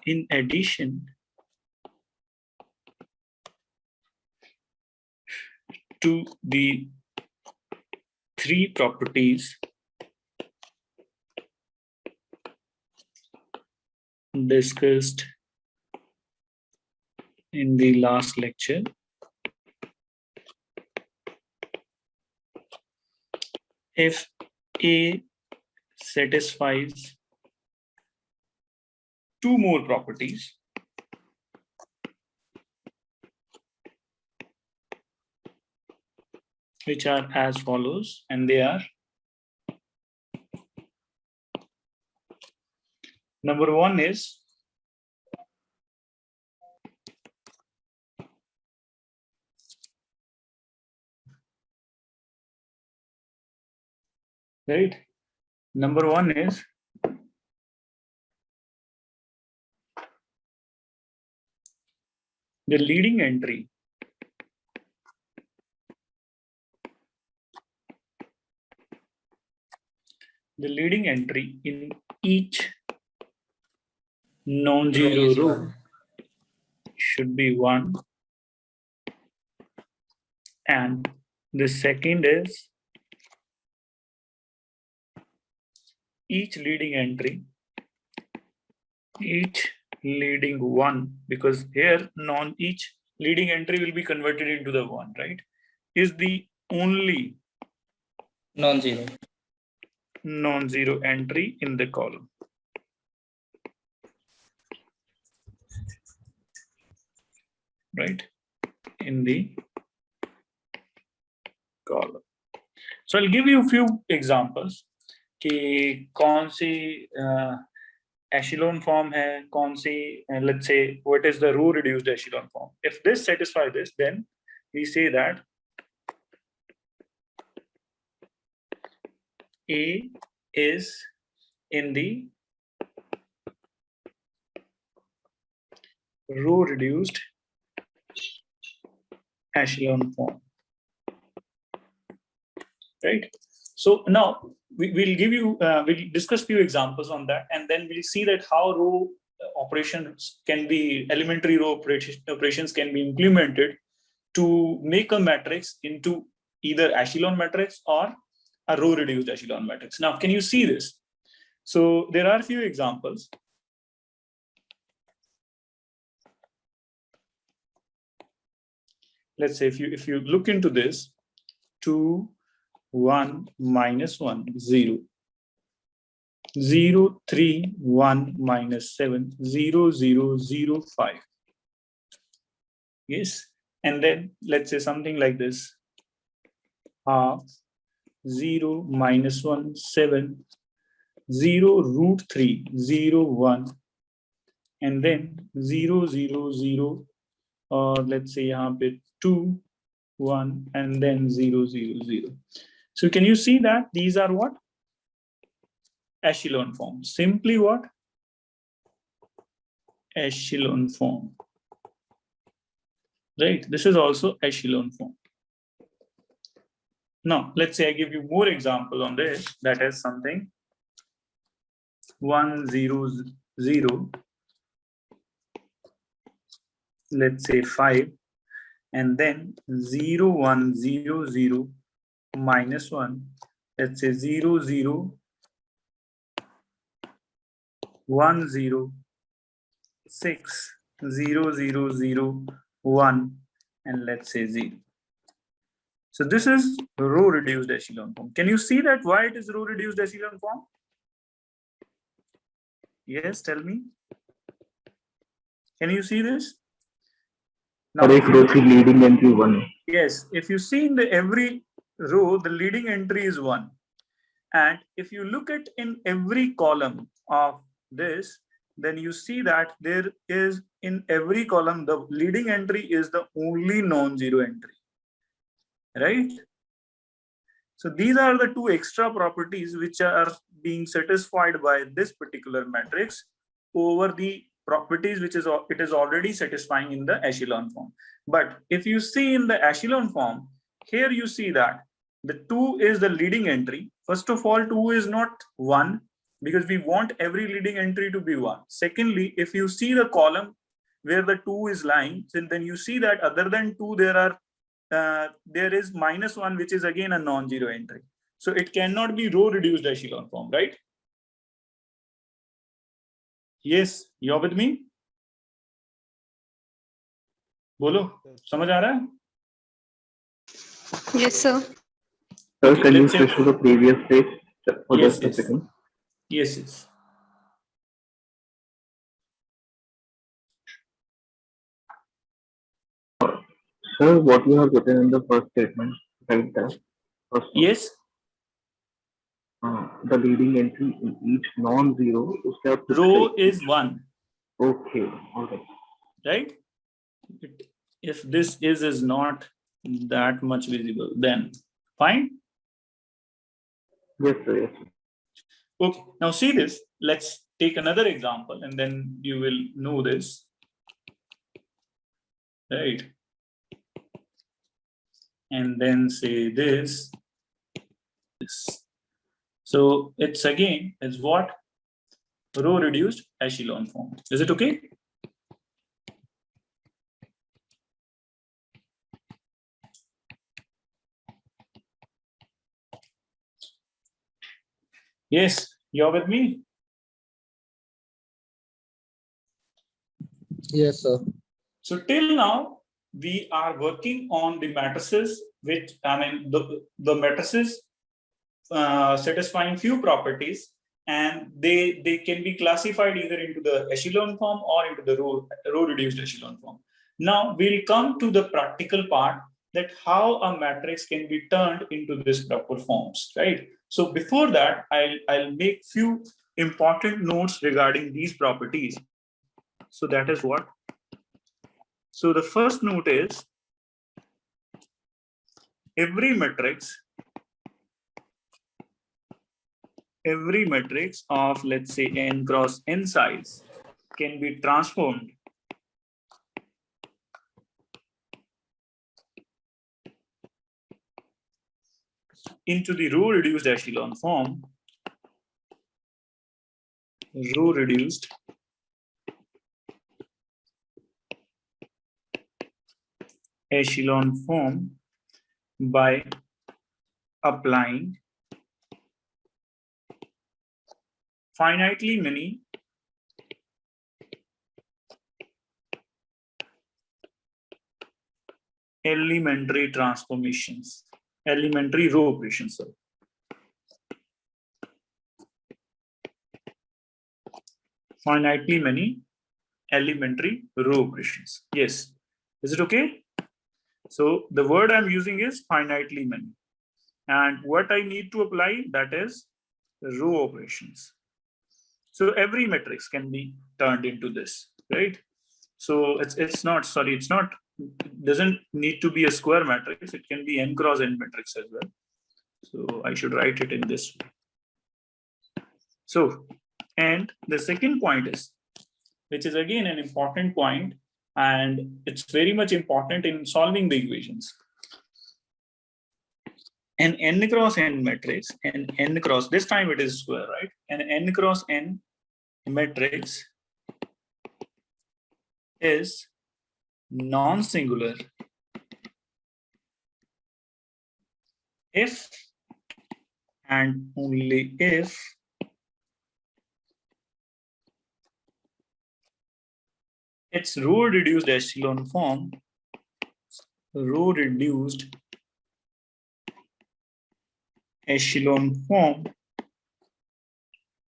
in addition to the three properties discussed in the last lecture, if A satisfies two more properties, which are as follows, and they are: number one is right. Number one is the leading entry in each non-zero row should be 1, and the second is each leading one, because here each leading entry will be converted into the 1, right, is the only non-zero entry in the column. Right, in the column. So I'll give you a few examples कि कौन सी echelon form है, कौन सी let's say what is the row reduced echelon form. If this satisfies this, then we say that A is in the row reduced echelon form, right? So now we'll give you we'll discuss few examples on that, and then we'll see that how row operations can be, elementary row operations can be implemented to make a matrix into either echelon matrix or a row reduced echelon matrix. Now, can you see this? So there are a few examples. Let's say if you look into this, 2, 1, minus 1, 0, 0, 3, 1, minus 7, 0, 0, 0, 5. Yes, and then let's say something like this: half, 0, minus 1, 7, 0, root 3, 0, 1, and then 0, 0, 0, or let's say यहाँ पे 2, 1, and then 0, 0, 0. So can you see that these are what? Echelon form. Simply what? Echelon form. Right, this is also echelon form. Now, let's say I give you more example on this. That is something 1, 0, 0, let's say 5, and then 0, 1, 0, 0, minus 1, let's say 0, 0, 1, 0, 6, 0, 0, 0, 1, and let's say 0. So this is row reduced echelon form. Can you see that why it is row reduced echelon form? Yes, tell me. Can you see this? Now, if row leading entry 1. Yes, if you see in the every row, the leading entry is 1. And if you look at in every column of this, then you see that there is in every column, the leading entry is the only non-zero entry, right? So these are the two extra properties which are being satisfied by this particular matrix over the properties which is it is already satisfying in the echelon form. But if you see in the echelon form, here you see that the 2 is the leading entry. First of all, 2 is not 1. because we want every leading entry to be 1. Secondly, if you see the column where the 2 is lying, then you see that other than 2, there is -1, which is again a non-zero entry. So it cannot be row reduced echelon form, right? Yes, you're with me? Bolo, समझ आ रहा है? Yes, sir. Sir, can you switch to the previous page for Yes, just a second? Yes, yes. Sir, what you have written in the first statement, right there. First one. Yes. The leading entry in each non-zero row is 1. Okay, all right. Right? If this is not that much visible, then fine. Yes, sir. Yes. Okay, now see this. Let's take another example and then you will know this. Right? And then say this. So it's again, it's what? Row reduced echelon form. Is it okay? Yes, you're with me? Yes, sir. So till now, we are working on the matrices, which, I mean, the matrices satisfying few properties, and they can be classified either into the echelon form or into the row reduced echelon form. Now we'll come to the practical part, that how a matrix can be turned into this proper forms, right? So before that, I'll make few important notes regarding these properties. So that is what. So the first note is, every matrix of, let's say, n cross n size can be transformed into the row reduced echelon form. Row reduced echelon form by applying finitely many elementary transformations, elementary row operations. Sorry. Finitely many elementary row operations. Yes. Is it okay? So the word I'm using is finitely many. And what I need to apply, that is row operations. So every matrix can be turned into this, right? So it's not, it doesn't need to be a square matrix. It can be n cross n matrix as well. So I should write it in this way. So, and the second point is, which is again an important point, and it's very much important in solving the equations. An n cross n matrix, and n cross, this time it is square, right? An n cross n matrix is non-singular if and only if its row reduced echelon form,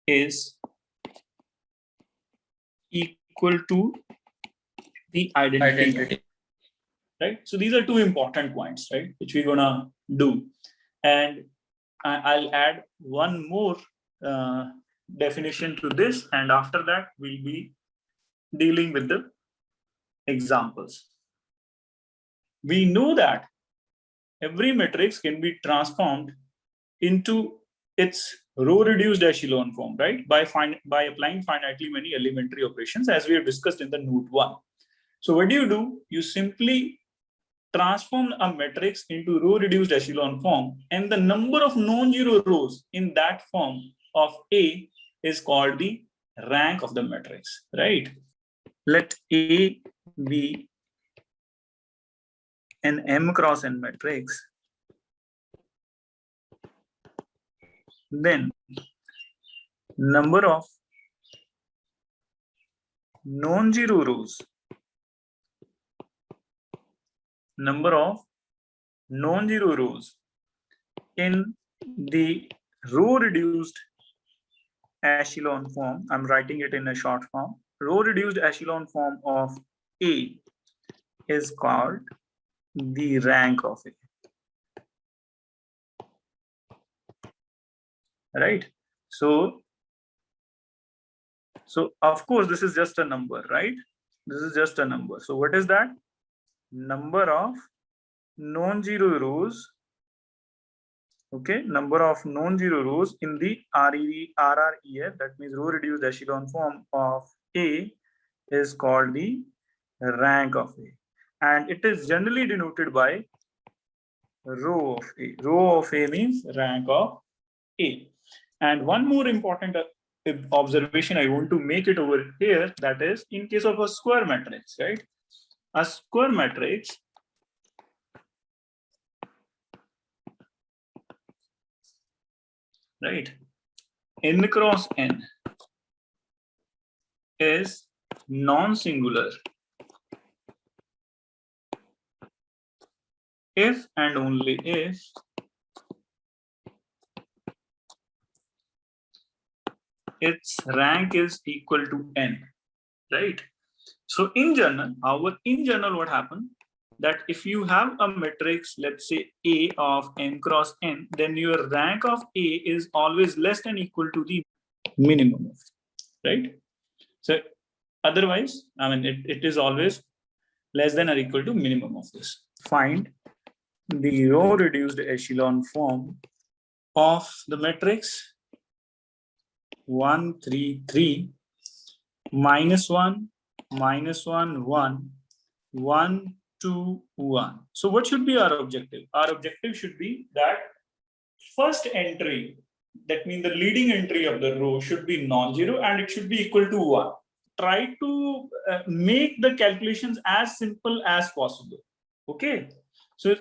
is equal to the identity. Right? So these are two important points, right, which we're gonna do. And I'll add one more definition to this, and after that we'll be dealing with the examples. We know that every matrix can be transformed into its row reduced echelon form, right, by applying finitely many elementary operations, as we have discussed in the note 1. So what do? You simply transform a matrix into row reduced echelon form, and the number of non-zero rows in that form of A is called the rank of the matrix, right? Let A be an M cross N matrix. Then number of non-zero rows, in the row reduced echelon form, I'm writing it in a short form, row reduced echelon form of A is called the rank of A, right? So of course this is just a number, right? This is just a number. So what is that? Number of non-zero rows, okay, number of non-zero rows in the RREF, that means row reduced echelon form of A, is called the rank of A, and it is generally denoted by row of A. Row of A means rank of A. And one more important observation I want to make it over here, that is in case of a square matrix, right? A square matrix, right, n cross n is non-singular if and only if its rank is equal to n, right? So in general, what happened, that if you have a matrix, let's say A of n cross n, then your rank of A is always less than equal to the minimum, right? So otherwise, I mean, it is always less than or equal to minimum of this. Find the row reduced echelon form of the matrix 1, 3, 3, minus 1, minus 1, 1, 1, 2, 1. So what should be our objective? Our objective should be that first entry, that means the leading entry of the row, should be non-zero and it should be equal to 1. Try to make the calculations as simple as possible. Okay. So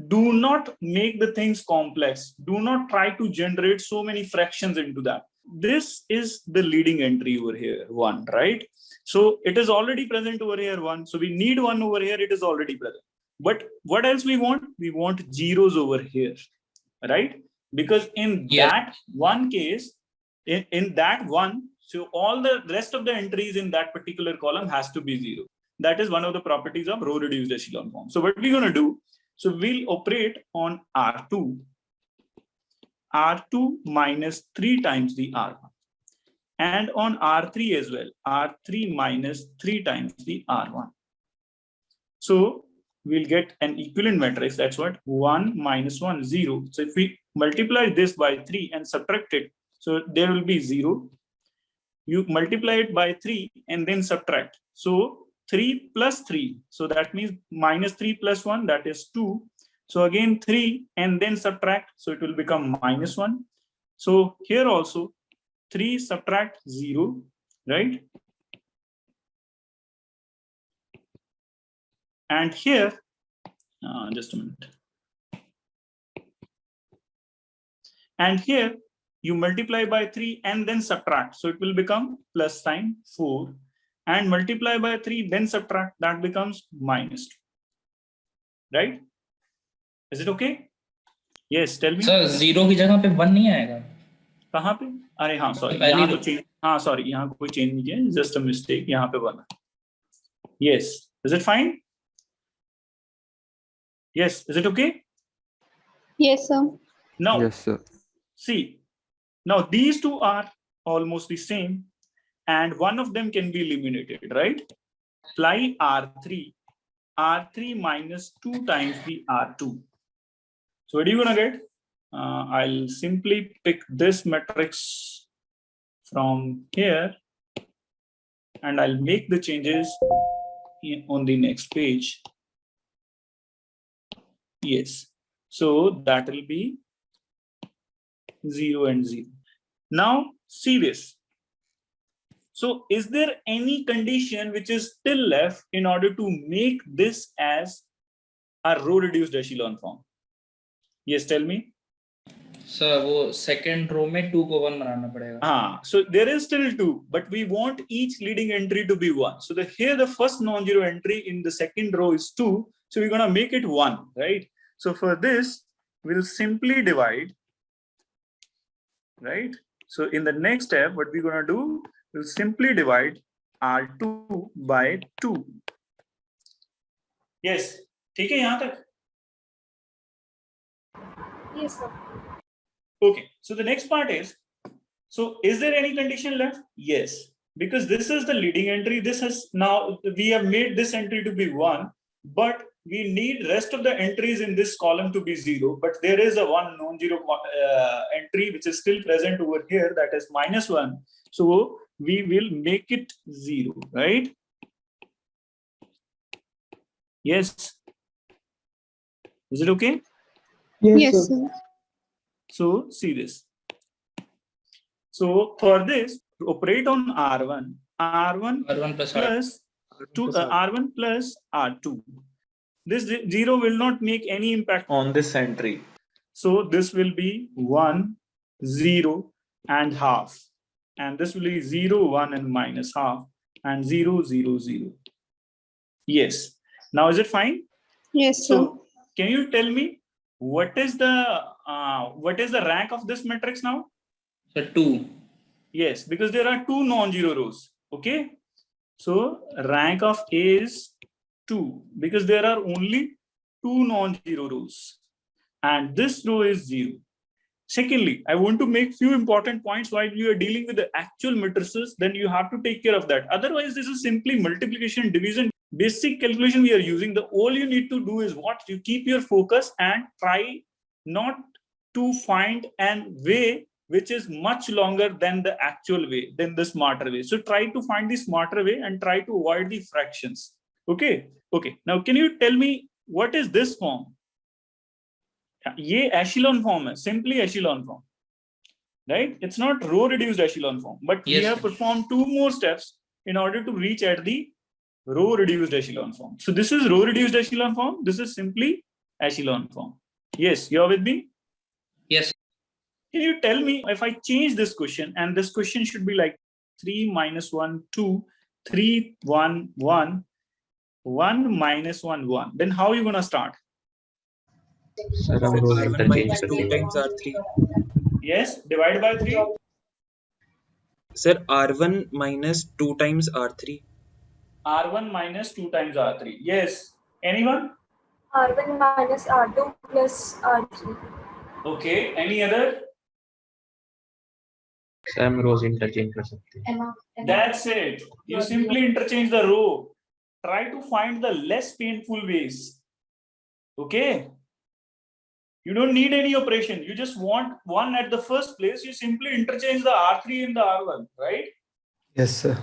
do not make the things complex. Do not try to generate so many fractions into that. This is the leading entry over here, 1, right? So it is already present over here, 1. So we need 1 over here, it is already present. But what else we want? We want zeros over here, right? Because in that one case, in that one, so all the rest of the entries in that particular column has to be 0. That is one of the properties of row reduced echelon form. So what we're going to do, so we'll operate on R2 minus 3 times the R1, and on R3 as well, R3 minus 3 times the R1. So we'll get an equivalent matrix. That's what 1 minus 1, 0. So if we multiply this by 3 and subtract it, so there will be 0. You multiply it by 3 and then subtract. So 3 plus 3. So that means minus 3 plus 1, that is 2. So again 3 and then subtract. So it will become minus 1. So here also 3 subtract 0, right? And here, just a minute. And here you multiply by 3 and then subtract. So it will become plus sign 4. And multiply by 3, then subtract, that becomes minus 2. Right? Is it okay? Yes, tell me. Sir, 0 की जगह पे 1 नहीं आएगा? कहाँ पे? अरे हाँ, sorry. यहाँ तो change. हाँ, sorry. यहाँ कोई change नहीं है. Just a mistake. यहाँ पे 1. Yes. Is it fine? Yes. Is it okay? Yes, sir. Now, Yes, sir. see. Now these two are almost the same, and one of them can be eliminated, right? Apply R3 minus 2 times the R2. So what are you gonna get? I'll simply pick this matrix from here and I'll make the changes on the next page. Yes. So that will be 0 and 0. Now see this. So is there any condition which is still left in order to make this as a row reduced echelon form? Yes, tell me. Sir वो second row में 2 को 1 बनाना पड़ेगा. So there is still 2, but we want each leading entry to be 1. So here the first non-zero entry in the second row is 2. So we're going to make it 1, right? So for this, we'll simply divide, right? So in the next step, what we're going to do, we'll simply divide R2 by 2. Yes, ठीक है यहाँ तक? Yes, sir. Okay, so the next part is, so is there any condition left? Yes, because this is the leading entry. This has now, we have made this entry to be 1, but we need rest of the entries in this column to be 0. But there is a one non-zero entry which is still present over here, that is -1. So we will make it 0, right? Yes. Is it okay? Yes, sir. So see this. So for this, operate on R1 R1 plus plus R1 plus R2. This 0 will not make any impact on this entry. So this will be 1, 0 and half. And this will be 0, 1 and minus half and 0, 0, 0. Yes. Now is it fine? Yes, sir. So can you tell me what is the rank of this matrix now? So 2. Yes, because there are 2 non-zero rows. Okay. So rank of A is 2 because there are only 2 non-zero rows and this row is 0. Secondly, I want to make few important points while you are dealing with the actual matrices, then you have to take care of that. Otherwise, this is simply multiplication, division, basic calculation we are using. The all you need to do is what? You keep your focus and try not to find an way which is much longer than the actual way, than the smarter way. So try to find the smarter way and try to avoid the fractions. Okay. Okay. Now, can you tell me what is this form? ये echelon form है, simply echelon form, right? It's not row reduced echelon form, but Yes, we have sir. performed 2 more steps in order to reach at the row reduced echelon form. So this is row reduced echelon form. This is simply echelon form. Yes, you're with me? Yes. Can you tell me if I change this question and this question should be like 3 minus 1, 2, 3, 1, 1, 1 minus 1, 1, then how are you going to start? Sir, हम रोज R1 interchange minus 2 करते times R3. Yes, divide by 3. Sir, R1 minus 2 times R3. R1 minus 2 times R3. Yes. Anyone? R1 minus R2 plus R3. Okay. Any other? Sir हम रोज interchange कर सकते हैं. That's it. You simply interchange the row. Try to find the less painful ways. Okay. You don't need any operation. You just want 1 at the first place. You simply interchange the R3 and the R1, right? Yes, sir.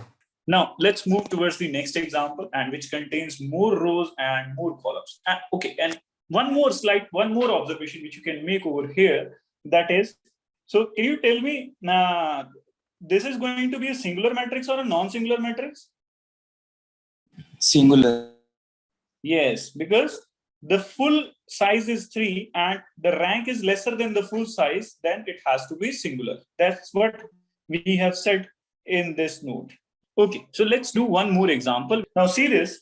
Now, let's move towards the next example, and which contains more rows and more columns. Okay, and one more observation which you can make over here, that is, so can you tell me, this is going to be a singular matrix or a non-singular matrix? Singular. Yes, because the full size is 3 and the rank is lesser than the full size, then it has to be singular. That's what we have said in this note. Okay, so let's do one more example. Now see this.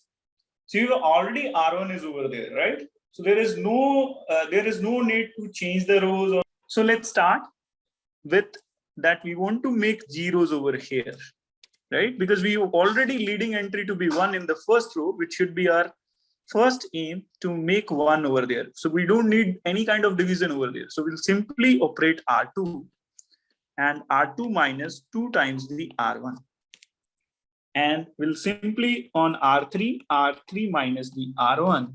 So you already R1 is over there, right? So there is no need to change the rows. So let's start with that. We want to make zeros over here, right? Because we already leading entry to be 1 in the first row, which should be our first aim to make 1 over there. So we don't need any kind of division over there. So we'll simply operate R2 and R2 minus 2 times the R1. And we'll simply on R3 minus the R1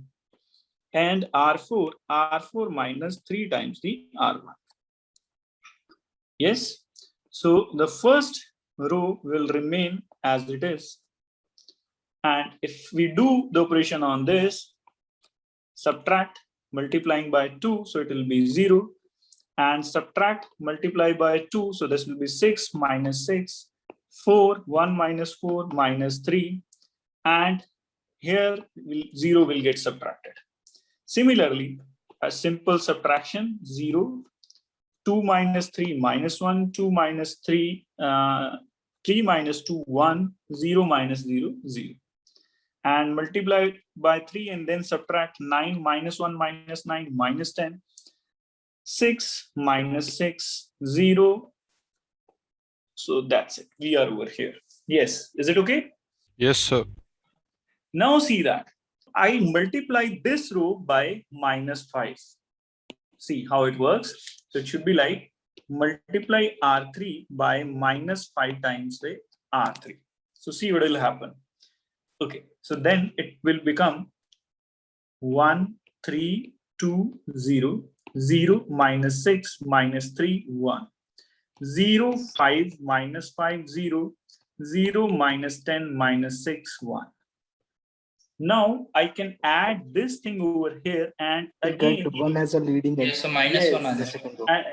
and R4 minus 3 times the R1. Yes. So the first row will remain as it is. And if we do the operation on this, subtract, multiplying by 2, so it will be 0. and subtract, multiply by 2. So this will be 6 minus 6, 4, 1 minus 4 minus 3, and here 0 will get subtracted. Similarly, a simple subtraction, 0, 2 minus 3 minus 1, 2 minus 3, 3 minus 2, 1, 0 minus 0, 0. And multiply by 3 and then subtract 9 minus 1 minus 9 minus 10. 6 minus 6, 0. So that's it. We are over here. Yes. Is it okay? Yes, sir. Now see that. I multiply this row by minus 5. See how it works. So it should be like multiply R3 by minus 5 times the R3. So see what will happen. Okay. So then it will become 1, 3, 2, 0. 0 minus 6 minus 3, 1. 0, 5 minus 5, 0. 0 minus 10 minus 6, 1. Now I can add this thing over here and again one as a leading edge. Yes, so minus 1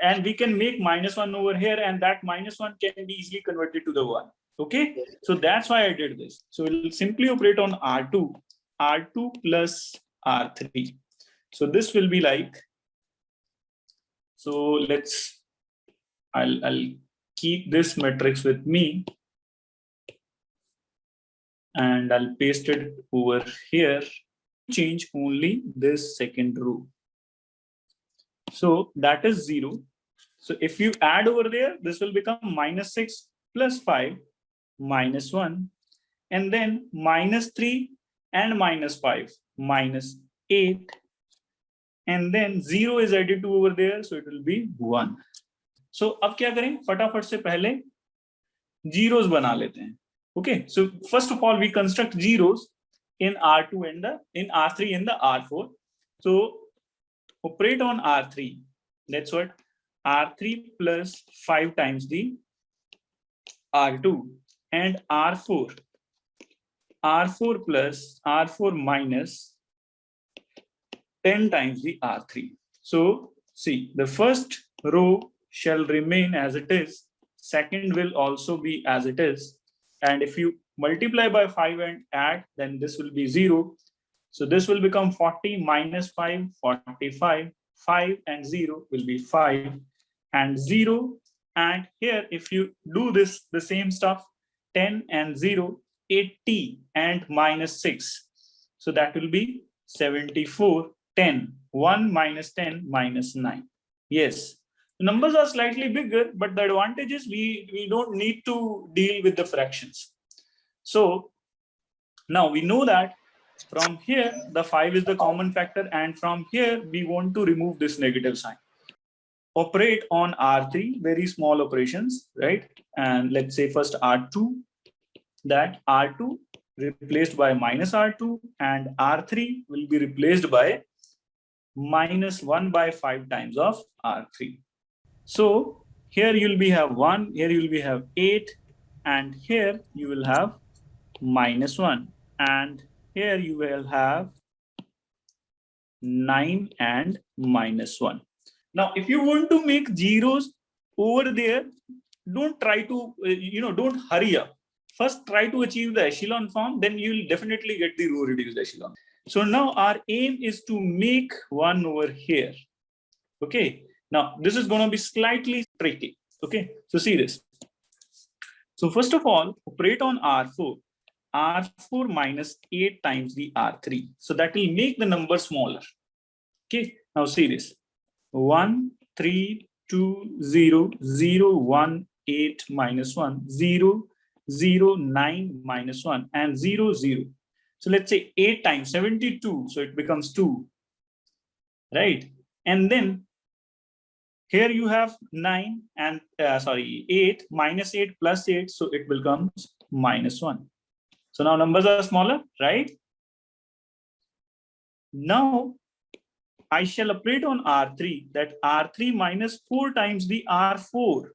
and we can make minus 1 over here, and that minus 1 can be easily converted to the 1. Okay, so that's why I did this. So we'll simply operate on R2 plus R3. So this will be like, so I'll keep this matrix with me and I'll paste it over here. Change only this second row. So that is 0. So if you add over there, this will become minus 6 plus 5 minus 1, and then minus 3 and minus 5 minus 8, and then 0 is added to over there, so it will be 1. So अब क्या करें, फटाफट से पहले zeros बना लेते हैं. Okay, so first of all we construct zeros in R2 and in R3 and the R4. So operate on R3. That's what R3 plus 5 times the R2, and R4 plus R4 minus 10 times the R3. So see, the first row shall remain as it is, second will also be as it is, and if you multiply by 5 and add, then this will be 0. So this will become 40 minus 5, 45, 5 and 0 will be 5 and 0. And here if you do this, the same stuff, 10 and 0, 80 and minus 6. So that will be 74, 10, 1 minus 10 minus 9. Yes, the numbers are slightly bigger, but the advantage is we don't need to deal with the fractions. So now we know that from here, the 5 is the common factor, and from here, we want to remove this negative sign. Operate on R3, very small operations, right? And let's say first R2, that R2 replaced by minus R2, and R3 will be replaced by minus 1 by 5 times of R3. So here you'll be have 1, here you'll be have 8, and here you will have minus 1, and here you will have 9 and minus 1. Now, if you want to make zeros over there, don't try to, don't hurry up. First, try to achieve the echelon form, then you will definitely get the row reduced echelon. So now our aim is to make one over here. Okay. Now, this is going to be slightly tricky. Okay. So see this. So first of all, operate on R4. R4 minus 8 times the R3. So that will make the number smaller. Okay. Now see this. 1, 3, 2, 0, 0, 1, 8 minus 1, 0, 0, 9 minus 1, and 0, 0. So let's say 8 times 72. So it becomes 2. Right. And then here you have 9 and 8 minus 8 plus 8. So it becomes minus 1. So now numbers are smaller, right? Now I shall operate on R3, that R3 minus 4 times the R4,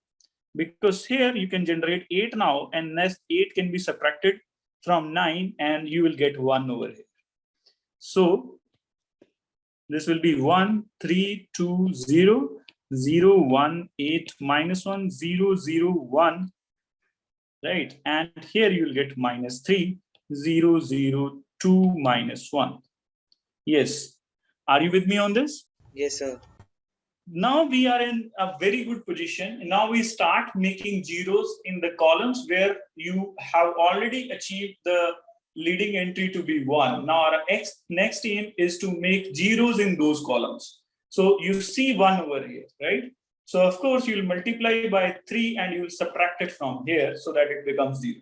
because here you can generate 8 now, and next 8 can be subtracted from 9 and you will get 1 over here. So this will be 1, 3, 2, 0, 0, 1, 8, minus 1, 0, 0, 1, right? And here you'll get minus 3, 0, 0, 2, minus 1. Yes. Are you with me on this? Yes, sir. Now we are in a very good position. Now we start making zeros in the columns where you have already achieved the leading entry to be 1. Now our next aim is to make zeros in those columns. So you see 1 over here, right? So of course you'll multiply by 3 and you'll subtract it from here so that it becomes 0.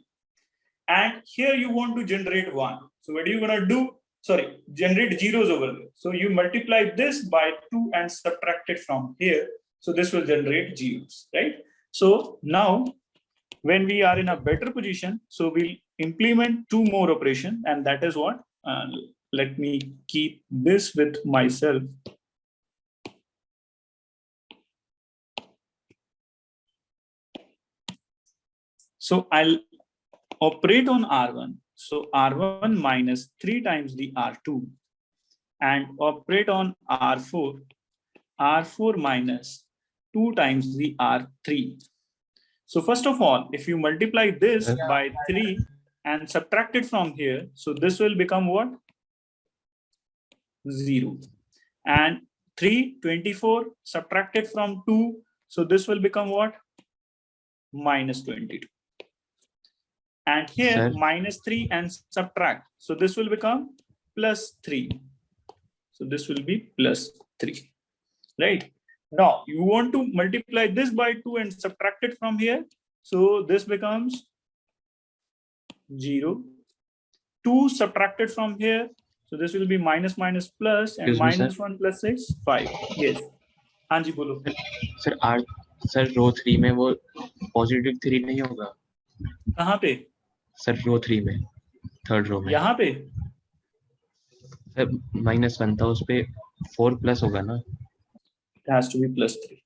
And here you want to generate 1. So what are you going to do? Sorry, generate zeros over there. So you multiply this by 2 and subtract it from here. So this will generate zeros, right? So now when we are in a better position, so we'll implement 2 more operations, and that is what? Let me keep this with myself. So I'll operate on R1. So R1 minus 3 times the R2, and operate on R4, R4 minus 2 times the R3. So first of all, if you multiply this by 3 and subtract it from here, so this will become what? 0. And 3, 24, subtracted from 2, so this will become what? Minus 22. And here, sir, minus 3 and subtract. So this will become plus 3. So this will be plus 3, right? Now, you want to multiply this by 2 and subtract it from here. So this becomes 0. 2 subtracted from here. So this will be minus minus plus, and minus 1 plus 6, 5. Yes. हाँ जी बोलो. Sir, sir, row 3 में वो positive 3 नहीं होगा. कहाँ पे? Sir, row 3 में, third row में. यहाँ पे? Sir, -1 था, उस पे 4 plus होगा ना? It has to be plus 3.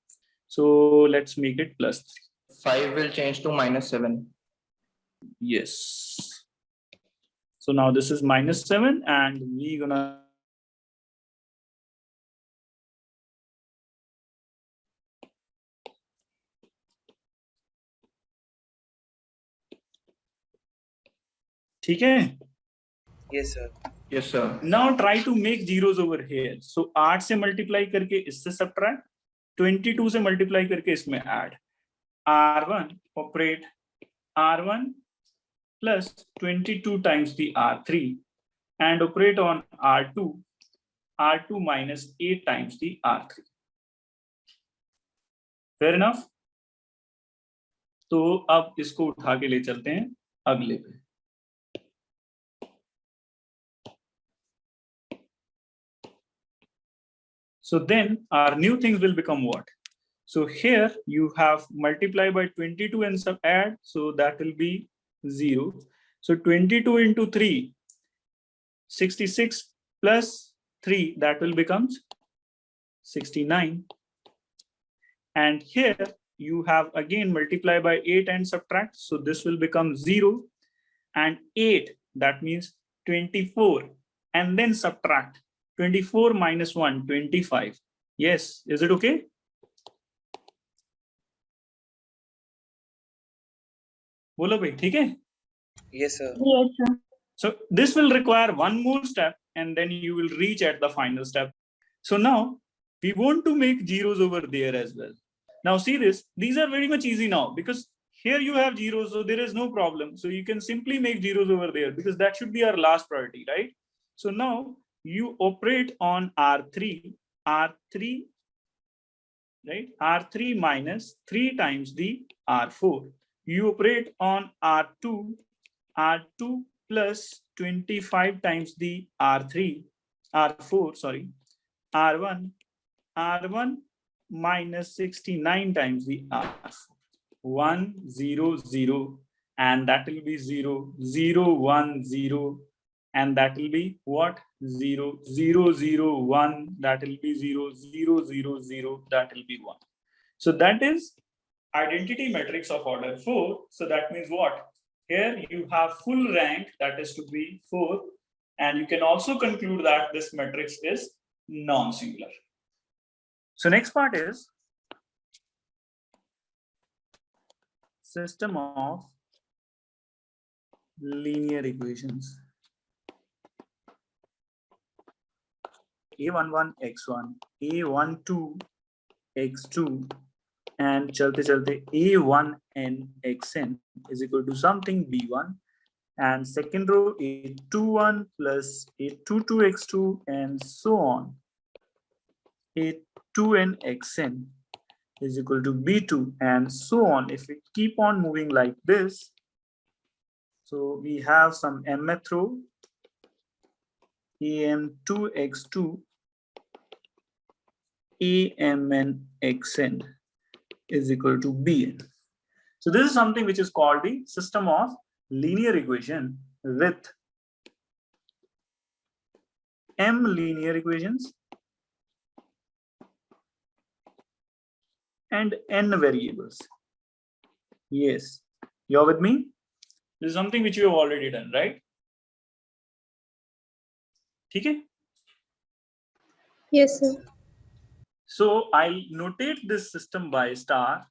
So let's make it plus 3. 5 will change to -7. Yes. So now this is -7, and we're gonna ठीक है? Yes, sir. Yes, sir. Now try to make zeros over here. So 8 से multiply करके इससे subtract, 22 से multiply करके इसमें add. R1 operate R1 plus 22 times the R3, and operate on R2, R2 minus 8 times the R3. Fair enough? तो अब इसको उठा के ले चलते हैं अगले पे. So then our new things will become what? So here you have multiply by 22 and sub add, so that will be 0. So 22 into 3, 66 plus 3, that will become 69. And here you have again multiply by 8 and subtract, so this will become 0. And 8, that means 24, and then subtract. 24 minus 1, 25. Yes, is it okay? बोलो भाई, ठीक है? Yes, sir. Yes, sir. So this will require one more step, and then you will reach at the final step. So now we want to make zeros over there as well. Now see this, these are very much easy now, because here you have zeros, so there is no problem. So you can simply make zeros over there, because that should be our last priority, right? So now you operate on R3, right? R3 minus 3 times the R4. You operate on R2 plus 25 times the R4, sorry, R1 minus 69 times the R4. 1, 0, 0, and that will be 0, 0, 1, 0, and that will be what? 0, 0, 0, 1, that will be 0, 0, 0, 0, that will be 1. So that is identity matrix of order 4. So that means what? Here you have full rank, that is to be 4, and you can also conclude that this matrix is non-singular. So next part is system of linear equations. A11 x1, A12 x2, and chalte A1n xn is equal to something B1, and second row A21 plus A22 x2 and so on. A2n xn is equal to B2 and so on. If we keep on moving like this, so we have some mth row am2 x2 amn xn is equal to bn. So this is something which is called the system of linear equation with m linear equations and n variables. Yes, you're with me? This is something which you have already done, right? Okay? Yes, sir. So I'll notate this system by star.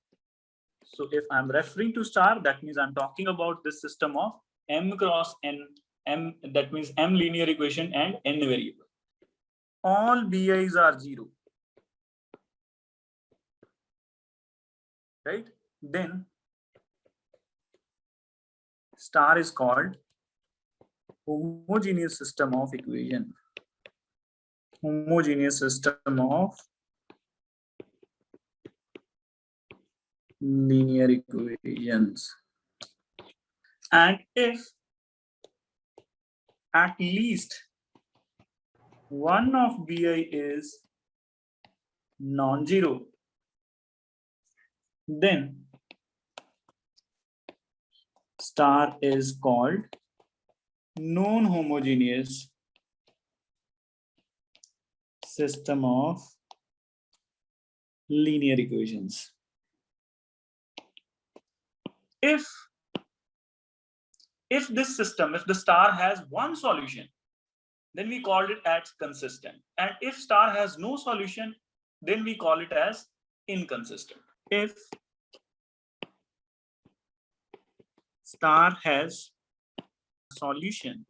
So if I'm referring to star, that means I'm talking about this system of m cross n, m, that means m linear equation and n variable. All bi's are 0. Right? Then star is called homogeneous system of equation. Homogeneous system of linear equations. And if at least one of bi is non-zero, then star is called non-homogeneous system of linear equations. If this system, if the star has one solution, then we call it as consistent. And if star has no solution, then we call it as inconsistent. If star has solution,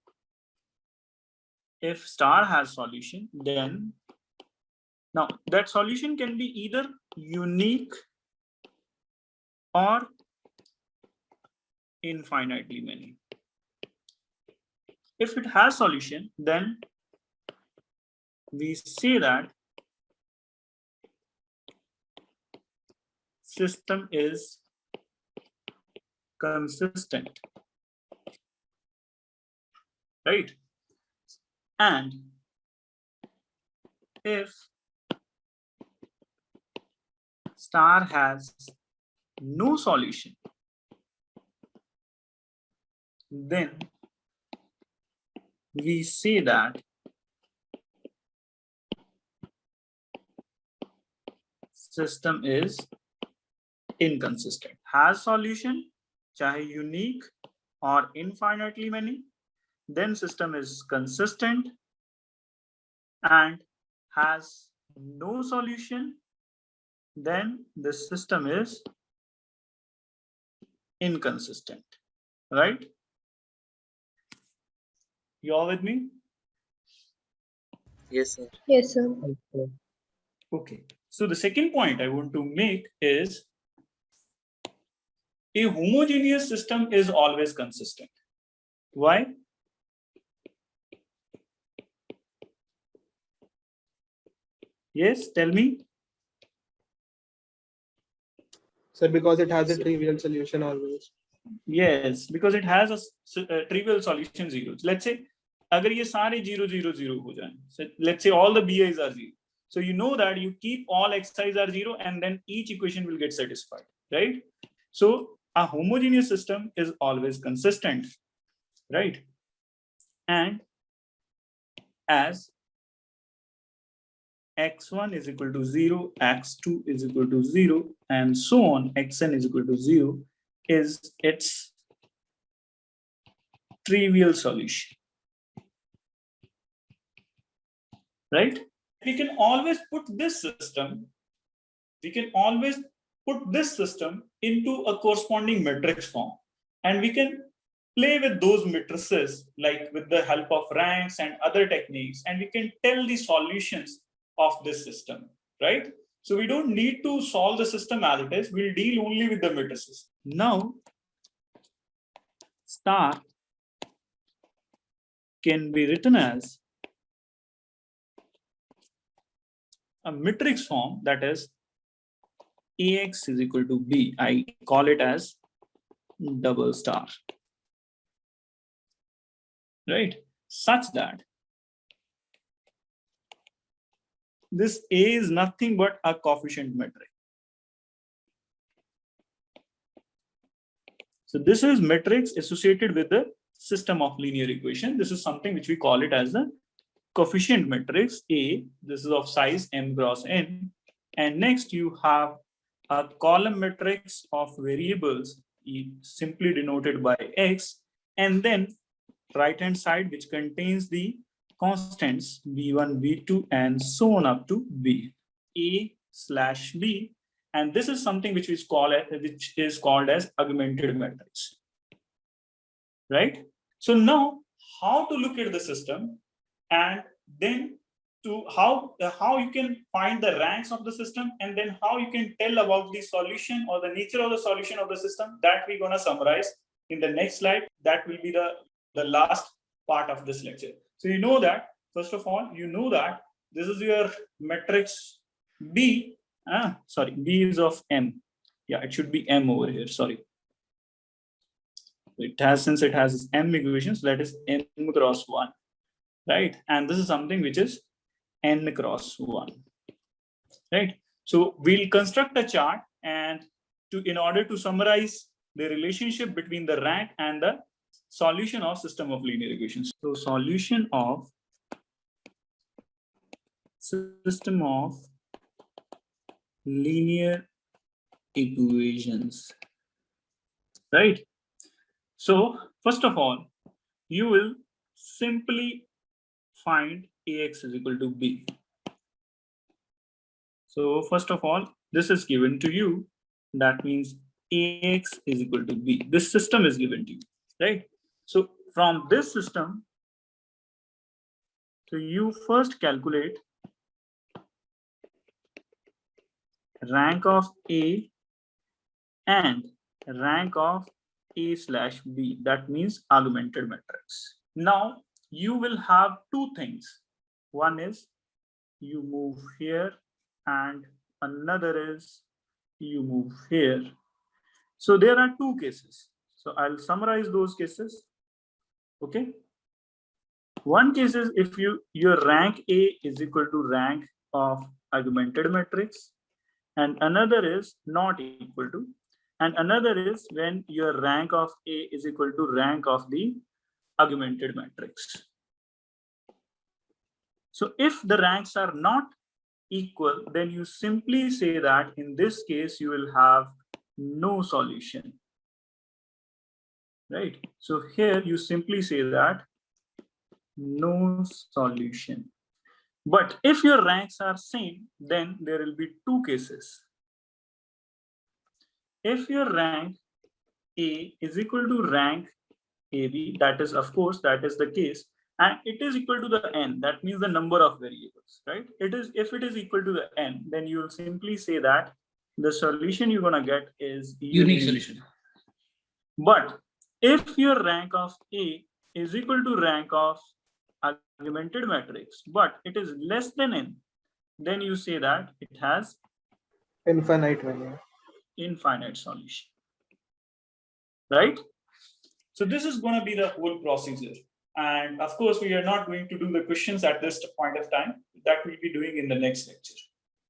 if star has solution, then now that solution can be either unique or infinitely many. If it has solution, then we say that system is consistent, right? And if star has no solution, then we say that system is inconsistent. Has solution, chahe unique or infinitely many, then system is consistent. And has no solution, then the system is inconsistent, right? You're with me? Yes, sir. Yes, sir. Okay. So the second point I want to make is a homogeneous system is always consistent. Why? Yes, tell me. Sir, because it has a trivial solution always. Yes, because it has a trivial solution zeros. Let's say, agar ye sare 0, 0, 0 ho jaye. So let's say all the bi's are 0. So you know that you keep all xi's are 0 and then each equation will get satisfied, right? So a homogeneous system is always consistent, right? And as x1 is equal to 0, x2 is equal to 0, and so on, xn is equal to 0, is its trivial solution, right? We can always put this system, we can always put this system into a corresponding matrix form, and we can play with those matrices, like with the help of ranks and other techniques, and we can tell the solutions of this system, right? So we don't need to solve the system as it is. We'll deal only with the matrices. Now, star can be written as a matrix form, that is AX is equal to B. I call it as double star, right? Such that this A is nothing but a coefficient matrix. So this is matrix associated with the system of linear equation. This is something which we call it as the coefficient matrix A. This is of size m cross n. And next you have a column matrix of variables simply denoted by X, and then right hand side which contains the constants B1, B2, and so on up to B, A slash B. And this is something which is called as augmented matrix, right? So now how to look at the system, and then to how you can find the ranks of the system, and then how you can tell about the solution or the nature of the solution of the system, that we're going to summarize in the next slide. That will be the last part of this lecture. So you know that, first of all, you know that this is your matrix B. B is of M. Yeah, it should be M over here. Sorry. Since it has M equations, that is M cross 1, right? And this is something which is N cross 1, right? So we'll construct a chart, and in order to summarize the relationship between the rank and the solution of system of linear equations. So solution of system of linear equations, right? So first of all, you will simply find AX is equal to B. So first of all, this is given to you. That means AX is equal to B. This system is given to you, right? So from this system, so you first calculate rank of A and rank of A slash B. That means augmented matrix. Now you will have two things. One is you move here, and another is you move here. So there are two cases. So I'll summarize those cases. Okay. One case is if your rank A is equal to rank of augmented matrix, and another is not equal to, and another is when your rank of A is equal to rank of the augmented matrix. So if the ranks are not equal, then you simply say that in this case you will have no solution, right? So here you simply say that no solution. But if your ranks are same, then there will be two cases. If your rank A is equal to rank AB, that is, of course, that is the case, and it is equal to the n, that means the number of variables, right? If it is equal to the n, then you will simply say that the solution you're going to get is unique solution. But if your rank of A is equal to rank of augmented matrix, but it is less than n, then you say that it has infinite value, infinite solution, right? So this is going to be the whole procedure. And of course, we are not going to do the questions at this point of time. That we'll be doing in the next lecture.